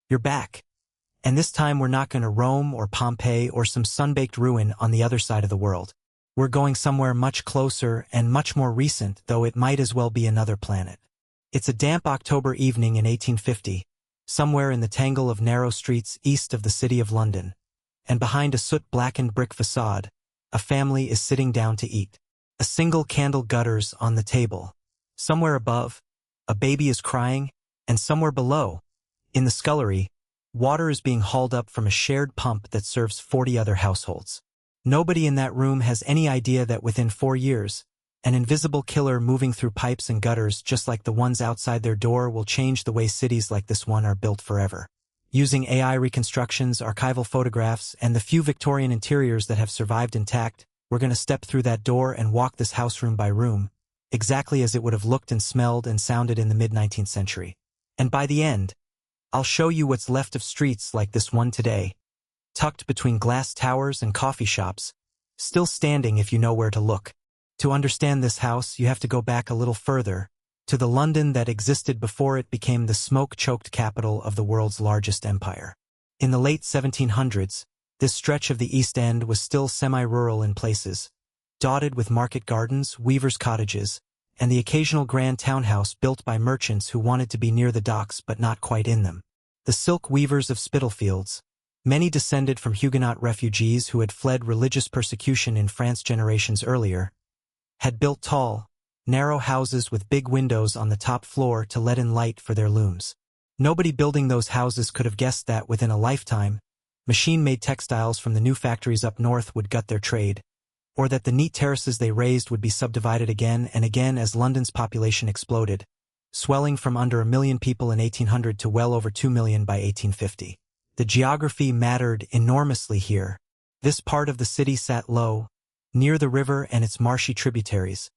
You're back. And this time we're not going to Rome or Pompeii or some sun-baked ruin on the other side of the world. We're going somewhere much closer and much more recent, though it might as well be another planet. It's a damp October evening in 1850, somewhere in the tangle of narrow streets east of the city of London, and behind a soot-blackened brick facade, a family is sitting down to eat. A single candle gutters on the table. Somewhere above, a baby is crying, and somewhere below, in the scullery, water is being hauled up from a shared pump that serves 40 other households. Nobody in that room has any idea that within 4 years, an invisible killer moving through pipes and gutters just like the ones outside their door will change the way cities like this one are built forever. Using AI reconstructions, archival photographs, and the few Victorian interiors that have survived intact, we're going to step through that door and walk this house room by room, exactly as it would have looked and smelled and sounded in the mid-19th century. And by the end, I'll show you what's left of streets like this one today, tucked between glass towers and coffee shops, still standing if you know where to look. To understand this house, you have to go back a little further, to the London that existed before it became the smoke-choked capital of the world's largest empire. In the late 1700s, this stretch of the East End was still semi-rural in places, dotted with market gardens, weavers' cottages, and the occasional grand townhouse built by merchants who wanted to be near the docks but not quite in them. The silk weavers of Spitalfields, many descended from Huguenot refugees who had fled religious persecution in France generations earlier, had built tall, narrow houses with big windows on the top floor to let in light for their looms. Nobody building those houses could have guessed that within a lifetime, machine-made textiles from the new factories up north would gut their trade, or that the neat terraces they raised would be subdivided again and again as London's population exploded, swelling from under 1 million people in 1800 to well over 2 million by 1850. The geography mattered enormously here. This part of the city sat low, near the river and its marshy tributaries,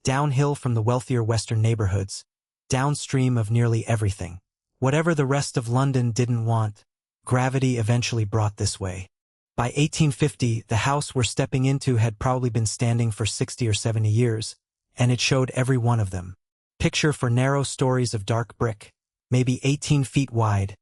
downhill from the wealthier western neighborhoods, downstream of nearly everything. Whatever the rest of London didn't want, gravity eventually brought this way. By 1850, the house we're stepping into had probably been standing for 60 or 70 years, and it showed every one of them. Picture for narrow stories of dark brick, maybe 18 feet wide,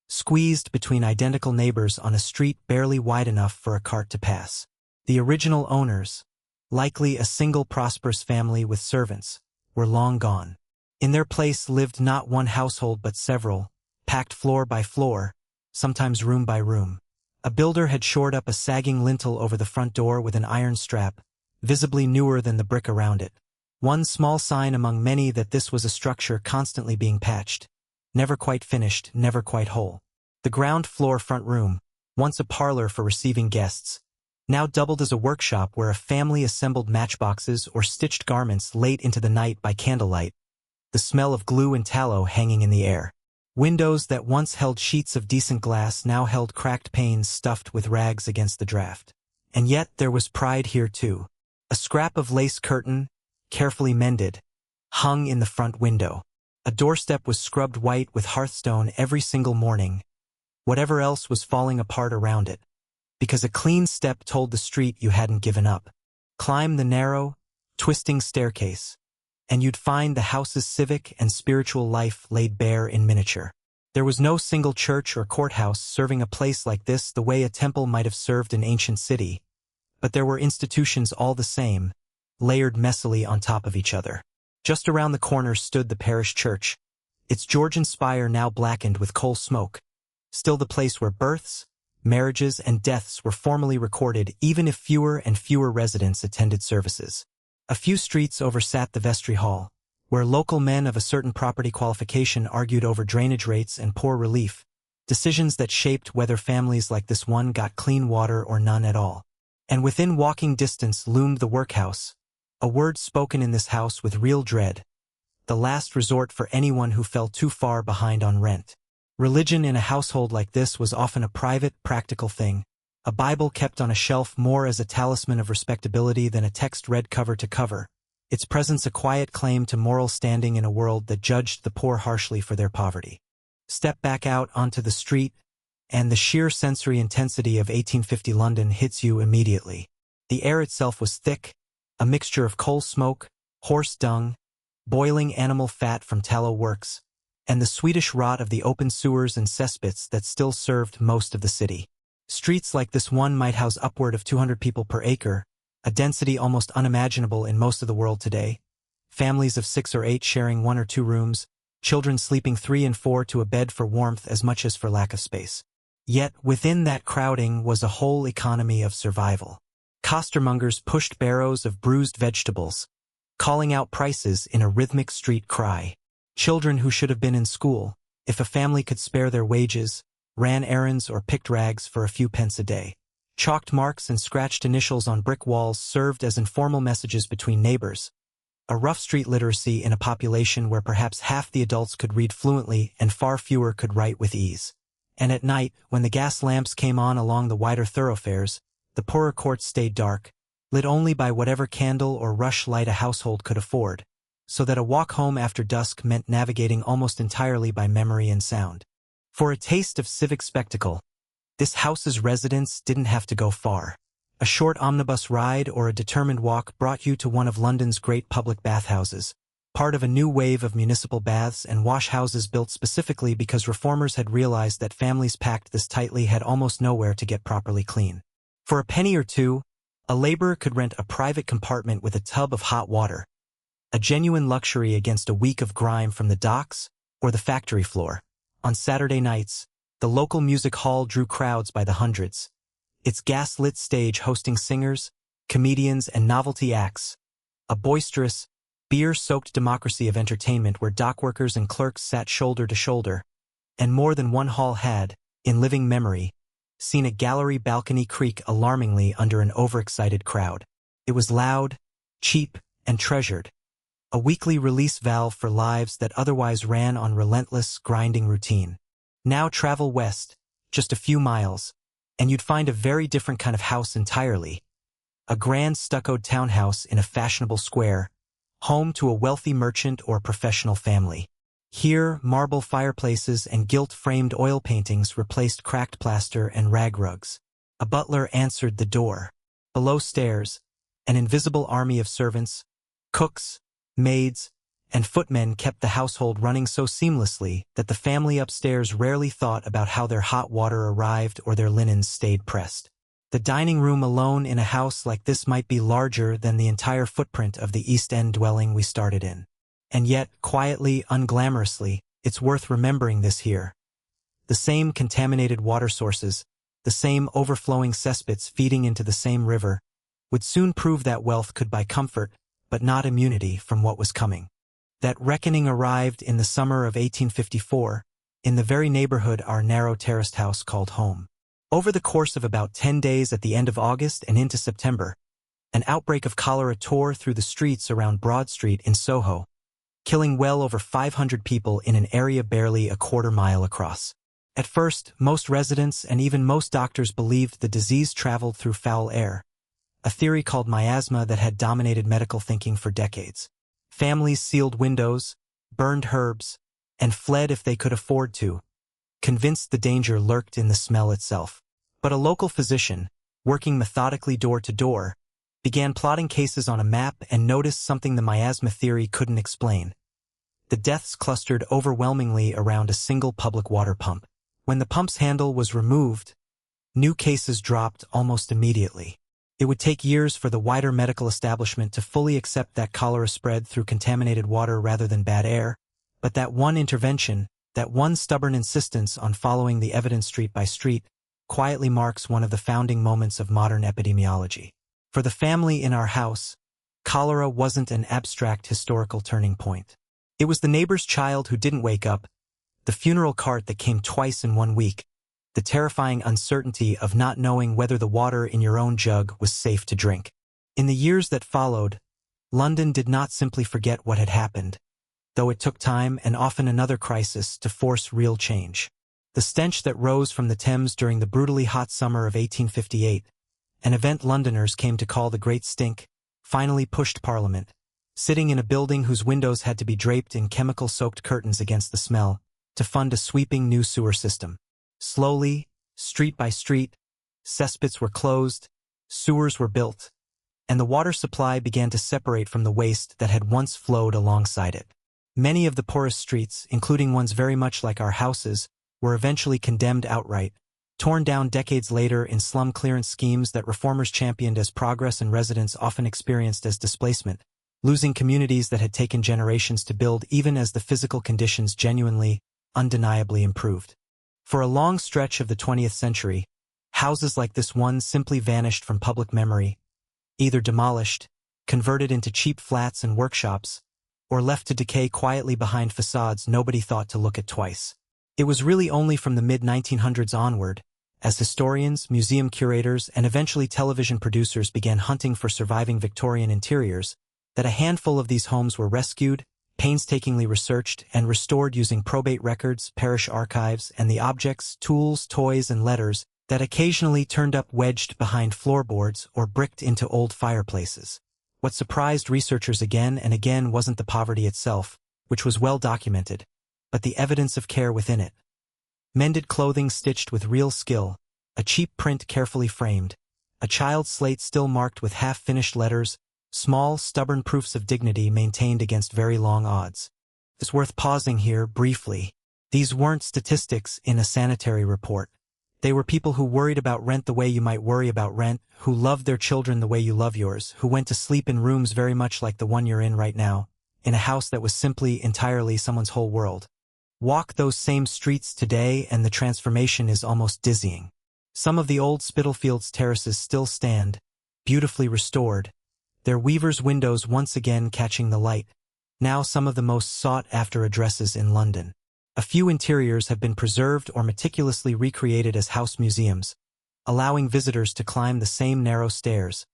squeezed between identical neighbors on a street barely wide enough for a cart to pass. The original owners, likely a single prosperous family with servants, were long gone. In their place lived not one household but several, packed floor by floor, sometimes room by room. A builder had shored up a sagging lintel over the front door with an iron strap, visibly newer than the brick around it. One small sign among many that this was a structure constantly being patched, never quite finished, never quite whole. The ground floor front room, once a parlor for receiving guests, now doubled as a workshop where a family assembled matchboxes or stitched garments late into the night by candlelight, the smell of glue and tallow hanging in the air. Windows that once held sheets of decent glass now held cracked panes stuffed with rags against the draft. And yet there was pride here too. A scrap of lace curtain, carefully mended, hung in the front window. A doorstep was scrubbed white with hearthstone every single morning. Whatever else was falling apart around it. Because a clean step told the street you hadn't given up. Climb the narrow, twisting staircase, and you'd find the house's civic and spiritual life laid bare in miniature. There was no single church or courthouse serving a place like this the way a temple might have served an ancient city, but there were institutions all the same, layered messily on top of each other. Just around the corner stood the parish church, its Georgian spire now blackened with coal smoke, still the place where births, marriages, and deaths were formally recorded even if fewer and fewer residents attended services. A few streets oversat the vestry hall, where local men of a certain property qualification argued over drainage rates and poor relief, decisions that shaped whether families like this one got clean water or none at all. And within walking distance loomed the workhouse, a word spoken in this house with real dread, the last resort for anyone who fell too far behind on rent. Religion in a household like this was often a private, practical thing, a Bible kept on a shelf more as a talisman of respectability than a text read cover to cover, its presence a quiet claim to moral standing in a world that judged the poor harshly for their poverty. Step back out onto the street, and the sheer sensory intensity of 1850 London hits you immediately. The air itself was thick, a mixture of coal smoke, horse dung, boiling animal fat from tallow works, and the Swedish rot of the open sewers and cesspits that still served most of the city. Streets like this one might house upward of 200 people per acre, a density almost unimaginable in most of the world today. Families of 6 or 8 sharing 1 or 2 rooms, children sleeping 3 and 4 to a bed for warmth as much as for lack of space. Yet, within that crowding was a whole economy of survival. Costermongers pushed barrows of bruised vegetables, calling out prices in a rhythmic street cry. Children who should have been in school, if a family could spare their wages, ran errands or picked rags for a few pence a day. Chalked marks and scratched initials on brick walls served as informal messages between neighbors. A rough street literacy in a population where perhaps half the adults could read fluently and far fewer could write with ease. And at night, when the gas lamps came on along the wider thoroughfares, the poorer courts stayed dark, lit only by whatever candle or rush light a household could afford, so that a walk home after dusk meant navigating almost entirely by memory and sound. For a taste of civic spectacle, this house's residents didn't have to go far. A short omnibus ride or a determined walk brought you to one of London's great public bathhouses, part of a new wave of municipal baths and wash houses built specifically because reformers had realized that families packed this tightly had almost nowhere to get properly clean. For a penny or two, a laborer could rent a private compartment with a tub of hot water, a genuine luxury against a week of grime from the docks or the factory floor. On Saturday nights, the local music hall drew crowds by the hundreds, its gas-lit stage hosting singers, comedians, and novelty acts, a boisterous, beer-soaked democracy of entertainment where dockworkers and clerks sat shoulder to shoulder, and more than one hall had, in living memory, seen a gallery balcony creak alarmingly under an overexcited crowd. It was loud, cheap, and treasured, a weekly release valve for lives that otherwise ran on relentless, grinding routine. Now travel west, just a few miles, and you'd find a very different kind of house entirely. A grand stuccoed townhouse in a fashionable square, home to a wealthy merchant or professional family. Here, marble fireplaces and gilt-framed oil paintings replaced cracked plaster and rag rugs. A butler answered the door. Below stairs, an invisible army of servants, cooks, maids, and footmen kept the household running so seamlessly that the family upstairs rarely thought about how their hot water arrived or their linens stayed pressed. The dining room alone in a house like this might be larger than the entire footprint of the East End dwelling we started in. And yet, quietly, unglamorously, it's worth remembering this here. The same contaminated water sources, the same overflowing cesspits feeding into the same river, would soon prove that wealth could buy comfort, but not immunity from what was coming. That reckoning arrived in the summer of 1854, in the very neighborhood our narrow terraced house called home. Over the course of about 10 days at the end of August and into September, an outbreak of cholera tore through the streets around Broad Street in Soho, killing well over 500 people in an area barely a quarter-mile across. At first, most residents and even most doctors believed the disease traveled through foul air, a theory called miasma that had dominated medical thinking for decades. Families sealed windows, burned herbs, and fled if they could afford to, convinced the danger lurked in the smell itself. But a local physician, working methodically door to door, began plotting cases on a map and noticed something the miasma theory couldn't explain. The deaths clustered overwhelmingly around a single public water pump. When the pump's handle was removed, new cases dropped almost immediately. It would take years for the wider medical establishment to fully accept that cholera spread through contaminated water rather than bad air, but that one intervention, that one stubborn insistence on following the evidence street by street, quietly marks one of the founding moments of modern epidemiology. For the family in our house, cholera wasn't an abstract historical turning point. It was the neighbor's child who didn't wake up, the funeral cart that came twice in 1 week, the terrifying uncertainty of not knowing whether the water in your own jug was safe to drink. In the years that followed, London did not simply forget what had happened, though it took time and often another crisis to force real change. The stench that rose from the Thames during the brutally hot summer of 1858, an event Londoners came to call the Great Stink, finally pushed Parliament, sitting in a building whose windows had to be draped in chemical-soaked curtains against the smell, to fund a sweeping new sewer system. Slowly, street by street, cesspits were closed, sewers were built, and the water supply began to separate from the waste that had once flowed alongside it. Many of the poorest streets, including ones very much like our houses, were eventually condemned outright, torn down decades later in slum clearance schemes that reformers championed as progress and residents often experienced as displacement, losing communities that had taken generations to build even as the physical conditions genuinely, undeniably improved. For a long stretch of the 20th century, houses like this one simply vanished from public memory, either demolished, converted into cheap flats and workshops, or left to decay quietly behind facades nobody thought to look at twice. It was really only from the mid-1900s onward, as historians, museum curators, and eventually television producers began hunting for surviving Victorian interiors, that a handful of these homes were rescued, painstakingly researched, and restored using probate records, parish archives, and the objects, tools, toys, and letters that occasionally turned up wedged behind floorboards or bricked into old fireplaces. What surprised researchers again and again wasn't the poverty itself, which was well documented, but the evidence of care within it. Mended clothing stitched with real skill, a cheap print carefully framed, a child's slate still marked with half-finished letters, small, stubborn proofs of dignity maintained against very long odds. It's worth pausing here briefly. These weren't statistics in a sanitary report. They were people who worried about rent the way you might worry about rent, who loved their children the way you love yours, who went to sleep in rooms very much like the one you're in right now, in a house that was simply, entirely someone's whole world. Walk those same streets today and the transformation is almost dizzying. Some of the old Spitalfields terraces still stand, beautifully restored, their weavers' windows once again catching the light, now some of the most sought-after addresses in London. A few interiors have been preserved or meticulously recreated as house museums, allowing visitors to climb the same narrow stairs,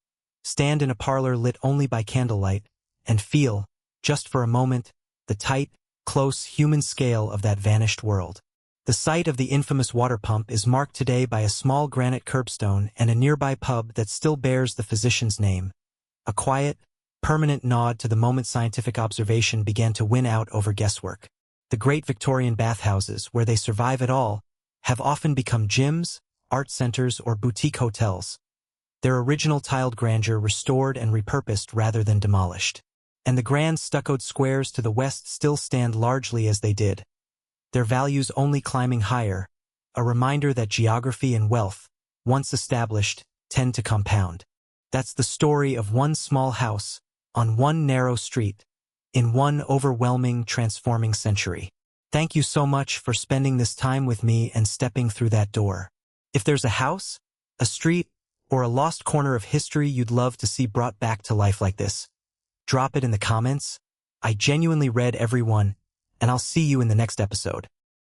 stand in a parlor lit only by candlelight, and feel, just for a moment, the tight, close human scale of that vanished world. The site of the infamous water pump is marked today by a small granite curbstone and a nearby pub that still bears the physician's name, a quiet, permanent nod to the moment scientific observation began to win out over guesswork. The great Victorian bathhouses, where they survive at all, have often become gyms, art centers, or boutique hotels. Their original tiled grandeur restored and repurposed rather than demolished. And the grand stuccoed squares to the west still stand largely as they did, their values only climbing higher, a reminder that geography and wealth, once established, tend to compound. That's the story of one small house, on one narrow street, in one overwhelming, transforming century. Thank you so much for spending this time with me and stepping through that door. If there's a house, a street, or a lost corner of history you'd love to see brought back to life like this, drop it in the comments. I genuinely read every one, and I'll see you in the next episode.